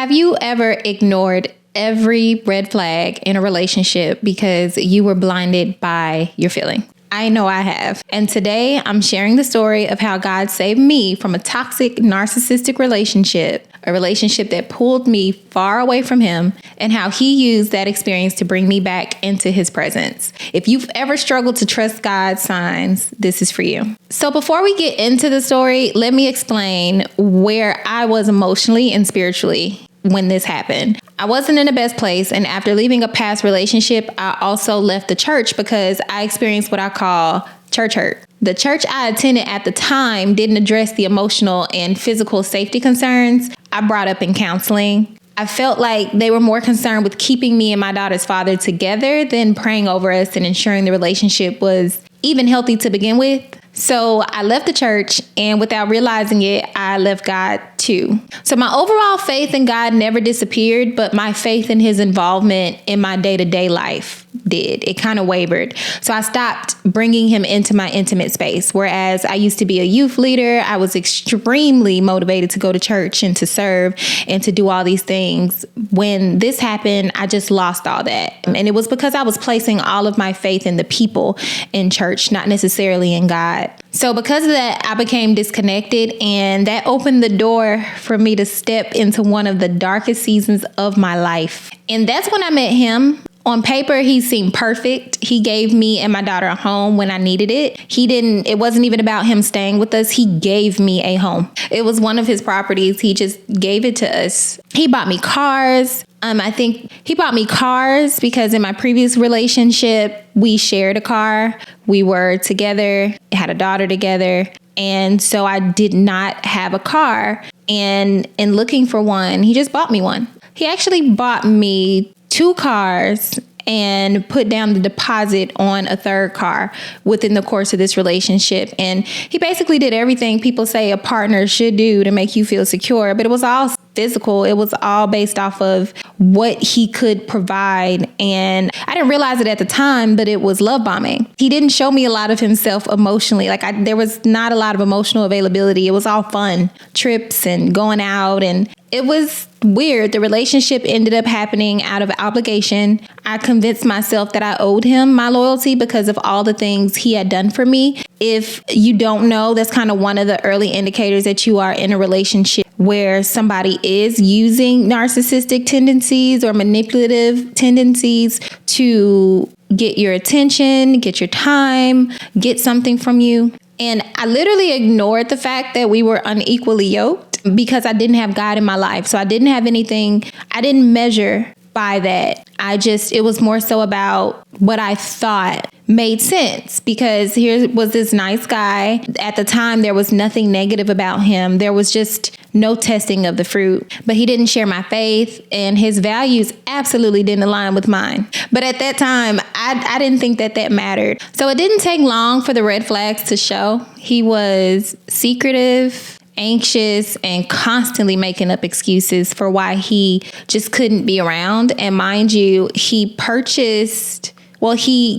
Have you ever ignored every red flag in a relationship because you were blinded by your feeling? I know I have. And today I'm sharing the story of how God saved me from a toxic, narcissistic relationship, a relationship that pulled me far away from him, and how he used that experience to bring me back into his presence. If you've ever struggled to trust God's signs, this is for you. So before we get into the story, let me explain where I was emotionally and spiritually when this happened. I wasn't in the best place, and after leaving a past relationship, I also left the church because I experienced what I call church hurt. The church I attended at the time didn't address the emotional and physical safety concerns I brought up in counseling. I felt like they were more concerned with keeping me and my daughter's father together than praying over us and ensuring the relationship was even healthy to begin with. So I left the church, and without realizing it, I left God too. So my overall faith in God never disappeared, but my faith in his involvement in my day-to-day life did. It kind of wavered. So I stopped bringing him into my intimate space. Whereas I used to be a youth leader, I was extremely motivated to go to church and to serve and to do all these things. When this happened, I just lost all that. And it was because I was placing all of my faith in the people in church, not necessarily in God. So because of that, I became disconnected, and that opened the door for me to step into one of the darkest seasons of my life. And that's when I met him. On paper, he seemed perfect. He gave me and my daughter a home when I needed it. It wasn't even about him staying with us. He gave me a home. It was one of his properties. He just gave it to us. He bought me cars. I think he bought me cars because in my previous relationship, we shared a car. We were together, had a daughter together. And so I did not have a car. And in looking for one, he just bought me one. He actually bought me 2 cars and put down the deposit on a 3rd car within the course of this relationship. And he basically did everything people say a partner should do to make you feel secure, but it was all physical. It was all based off of what he could provide. And I didn't realize it at the time, but it was love bombing. He didn't show me a lot of himself emotionally. There was not a lot of emotional availability. It was all fun, trips and going out, and it was weird. The relationship ended up happening out of obligation. I convinced myself that I owed him my loyalty because of all the things he had done for me. If you don't know, that's kind of one of the early indicators that you are in a relationship where somebody is using narcissistic tendencies or manipulative tendencies to get your attention, get your time, get something from you. And I literally ignored the fact that we were unequally yoked because I didn't have God in my life. So I didn't have anything. I didn't measure by that. It was more so about what I thought made sense, because here was this nice guy. At the time, there was nothing negative about him. There was just no testing of the fruit, but he didn't share my faith, and his values absolutely didn't align with mine. But at that time, I didn't think that mattered. So it didn't take long for the red flags to show. He was secretive, anxious, and constantly making up excuses for why he just couldn't be around. And mind you, he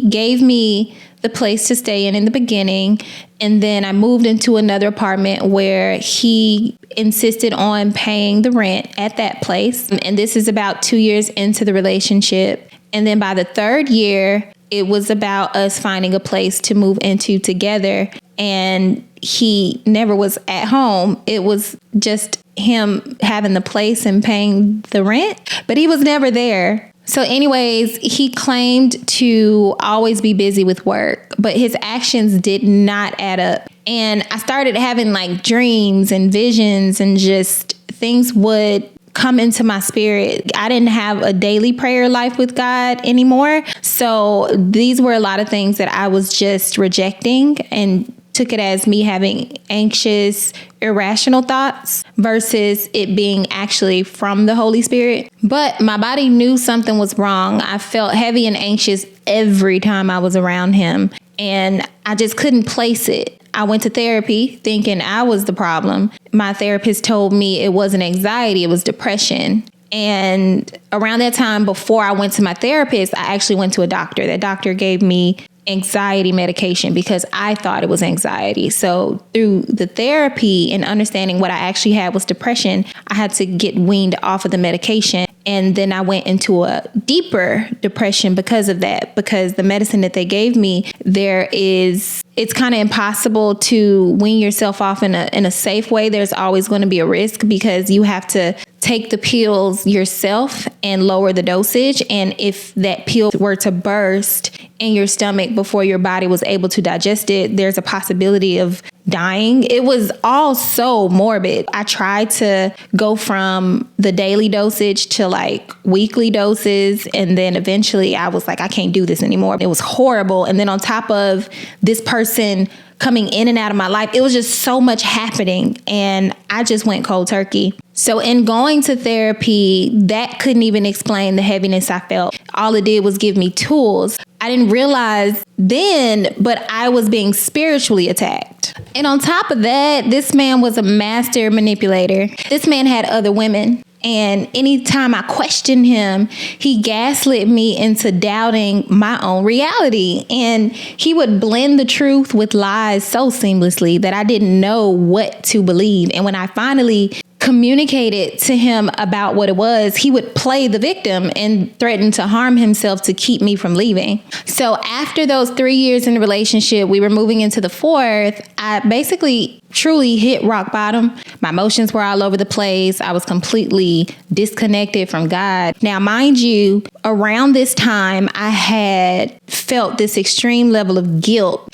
gave me the place to stay in the beginning. And then I moved into another apartment where he insisted on paying the rent at that place. And this is about 2 years into the relationship. And then by the 3rd year, it was about us finding a place to move into together. And he never was at home. It was just him having the place and paying the rent, but he was never there. So anyways, he claimed to always be busy with work, but his actions did not add up. And I started having dreams and visions, and just things would come into my spirit. I didn't have a daily prayer life with God anymore. So these were a lot of things that I was just rejecting and took it as me having anxious, irrational thoughts versus it being actually from the Holy Spirit. But my body knew something was wrong. I felt heavy and anxious every time I was around him, and I just couldn't place it. I went to therapy thinking I was the problem. My therapist told me it wasn't anxiety, it was depression. And around that time, before I went to my therapist, I actually went to a doctor. That doctor gave me anxiety medication because I thought it was anxiety. So through the therapy and understanding what I actually had was depression, I had to get weaned off of the medication. And then I went into a deeper depression because of that, because the medicine that they gave me, it's kind of impossible to wean yourself off in a safe way. There's always going to be a risk because you have to take the pills yourself and lower the dosage. And if that pill were to burst in your stomach before your body was able to digest it, there's a possibility of dying. It was all so morbid. I tried to go from the daily dosage to like weekly doses. And then eventually I was like, I can't do this anymore. It was horrible. And then on top of this person coming in and out of my life, it was just so much happening. And I just went cold turkey. So in going to therapy, that couldn't even explain the heaviness I felt. All it did was give me tools. I didn't realize then, but I was being spiritually attacked. And on top of that, this man was a master manipulator. This man had other women. And anytime I questioned him, he gaslit me into doubting my own reality. And he would blend the truth with lies so seamlessly that I didn't know what to believe. And when I finally communicated to him about what it was, he would play the victim and threaten to harm himself to keep me from leaving. So after those 3 years in the relationship, we were moving into the fourth. I basically truly hit rock bottom. My emotions were all over the place. I was completely disconnected from God. Now, mind you, around this time, I had felt this extreme level of guilt.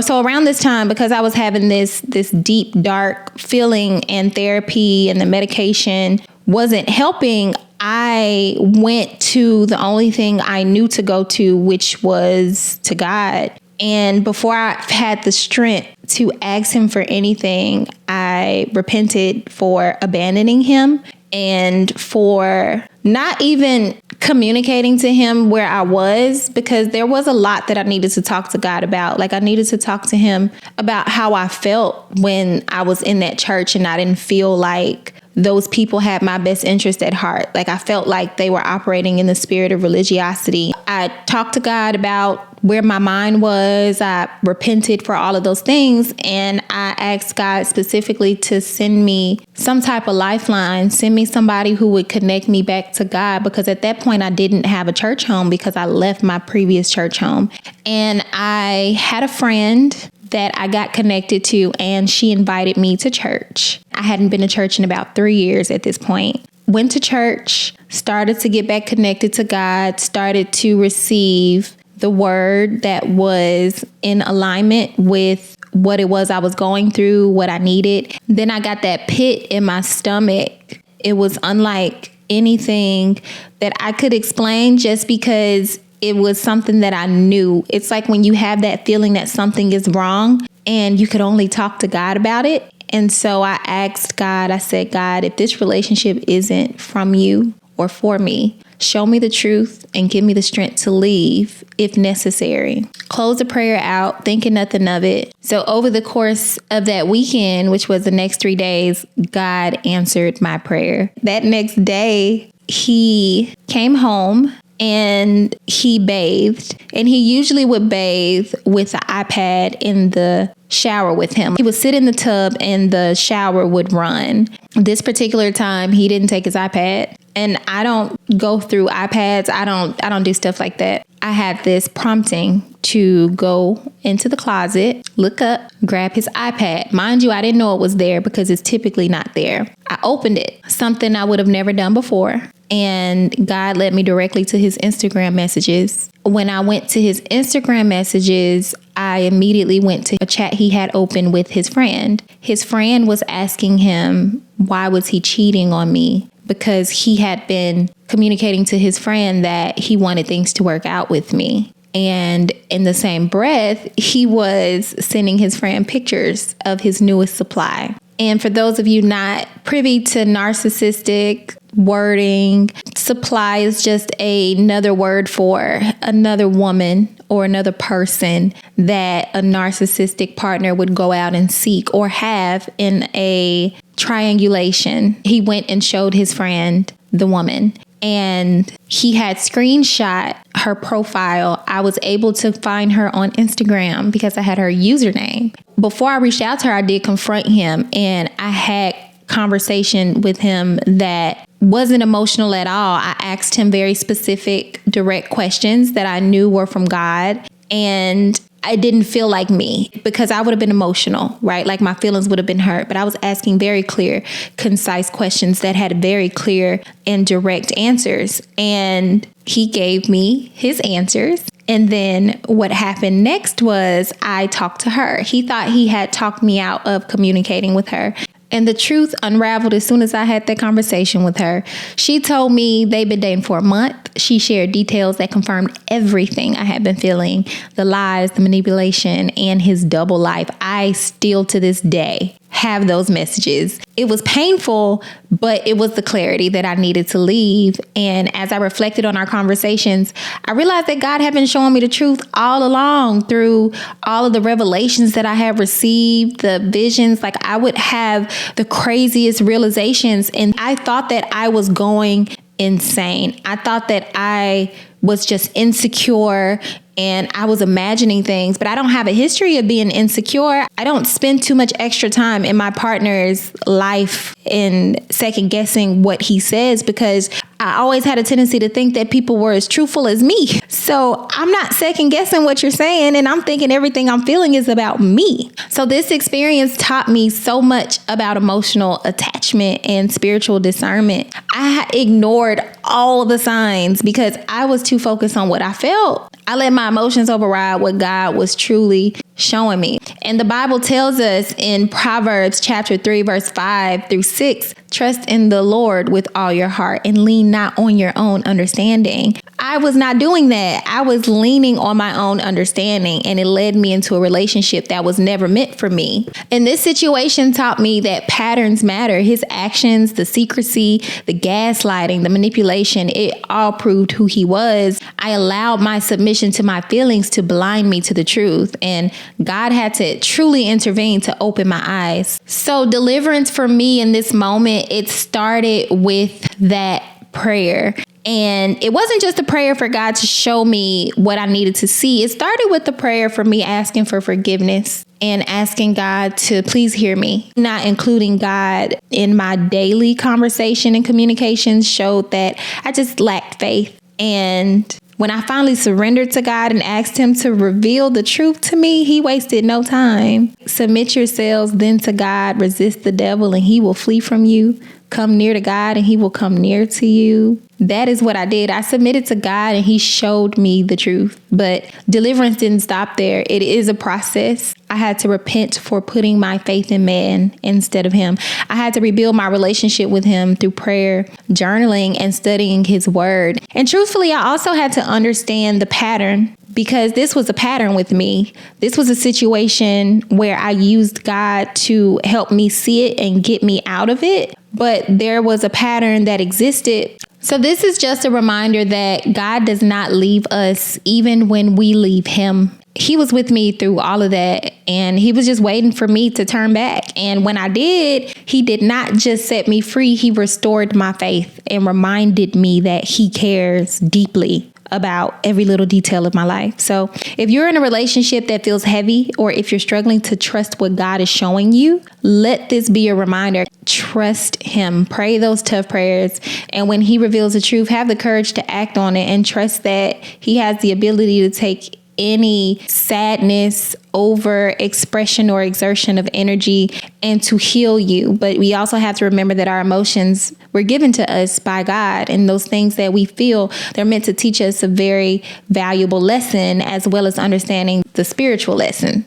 So around this time, because I was having this deep, dark feeling and therapy and the medication wasn't helping, I went to the only thing I knew to go to, which was to God. And before I had the strength to ask him for anything, I repented for abandoning him and for not even communicating to him where I was, because there was a lot that I needed to talk to God about. Like I needed to talk to him about how I felt when I was in that church and I didn't feel like those people had my best interest at heart. Like I felt like they were operating in the spirit of religiosity. I talked to God about where my mind was. I repented for all of those things. And I asked God specifically to send me some type of lifeline, send me somebody who would connect me back to God. Because at that point I didn't have a church home because I left my previous church home. And I had a friend that I got connected to, and she invited me to church. I hadn't been to church in about 3 years at this point. Went to church, started to get back connected to God, started to receive the word that was in alignment with what it was I was going through, what I needed. Then I got that pit in my stomach. It was unlike anything that I could explain, just because it was something that I knew. It's like when you have that feeling that something is wrong and you could only talk to God about it. And so I asked God, I said, God, if this relationship isn't from you or for me, show me the truth and give me the strength to leave if necessary. Close the prayer out, thinking nothing of it. So over the course of that weekend, which was the next 3 days, God answered my prayer. That next day, he came home and he bathed, and he usually would bathe with an iPad in the shower with him. He would sit in the tub and the shower would run. This particular time, he didn't take his iPad, and I don't go through iPads. I don't do stuff like that. I had this prompting to go into the closet, look up, grab his iPad. Mind you, I didn't know it was there because it's typically not there. I opened it, something I would have never done before. And God led me directly to his Instagram messages. When I went to his Instagram messages, I immediately went to a chat he had open with his friend. His friend was asking him, why was he cheating on me? Because he had been communicating to his friend that he wanted things to work out with me. And in the same breath, he was sending his friend pictures of his newest supply. And for those of you not privy to narcissistic wording, supply is just another word for another woman or another person that a narcissistic partner would go out and seek or have in a triangulation. He went and showed his friend the woman. and he had screenshot her profile. I was able to find her on Instagram because I had her username. Before I reached out to her, I did confront him, and I had conversation with him that wasn't emotional at all. I asked him very specific, direct questions that I knew were from God, and I didn't feel like me because I would have been emotional, right? Like my feelings would have been hurt, but I was asking very clear, concise questions that had very clear and direct answers. And he gave me his answers. And then what happened next was I talked to her. He thought he had talked me out of communicating with her. And the truth unraveled as soon as I had that conversation with her. She told me they'd been dating for a month. She shared details that confirmed everything I had been feeling, the lies, the manipulation, and his double life. I still to this day have those messages. It was painful, but it was the clarity that I needed to leave. And as I reflected on our conversations, I realized that God had been showing me the truth all along through all of the revelations that I had received, the visions. Like I would have the craziest realizations, and I thought that I was going insane. I thought that I was just insecure and I was imagining things, but I don't have a history of being insecure. I don't spend too much extra time in my partner's life in second guessing what he says because I always had a tendency to think that people were as truthful as me. So I'm not second guessing what you're saying, and I'm thinking everything I'm feeling is about me. So this experience taught me so much about emotional attachment and spiritual discernment. I ignored all the signs because I was too focused on what I felt. I let my emotions override what God was truly showing me. And the Bible tells us in Proverbs chapter 3, verse 5 through 6, trust in the Lord with all your heart and lean not on your own understanding. I was not doing that. I was leaning on my own understanding, and it led me into a relationship that was never meant for me. And this situation taught me that patterns matter. His actions, the secrecy, the gaslighting, the manipulation, it all proved who he was. I allowed my submission to my feelings to blind me to the truth, and God had to truly intervene to open my eyes. So deliverance for me in this moment, it started with that prayer. And it wasn't just a prayer for God to show me what I needed to see. It started with the prayer for me asking for forgiveness and asking God to please hear me. Not including God in my daily conversation and communications showed that I just lacked faith. And when I finally surrendered to God and asked him to reveal the truth to me, he wasted no time. Submit yourselves then to God, resist the devil, and he will flee from you. Come near to God and he will come near to you. That is what I did. I submitted to God and he showed me the truth. But deliverance didn't stop there. It is a process. I had to repent for putting my faith in man instead of him. I had to rebuild my relationship with him through prayer, journaling, and studying his word. And truthfully, I also had to understand the pattern, because this was a pattern with me. This was a situation where I used God to help me see it and get me out of it. But there was a pattern that existed. So this is just a reminder that God does not leave us even when we leave him. He was with me through all of that, and he was just waiting for me to turn back. And when I did, he did not just set me free. He restored my faith and reminded me that he cares deeply about every little detail of my life. So if you're in a relationship that feels heavy, or if you're struggling to trust what God is showing you, let this be a reminder. Trust him. Pray those tough prayers. And when he reveals the truth, have the courage to act on it and trust that he has the ability to take any sadness, over expression or exertion of energy and to heal you. But we also have to remember that our emotions were given to us by God, and those things that we feel, they're meant to teach us a very valuable lesson, as well as understanding the spiritual lesson.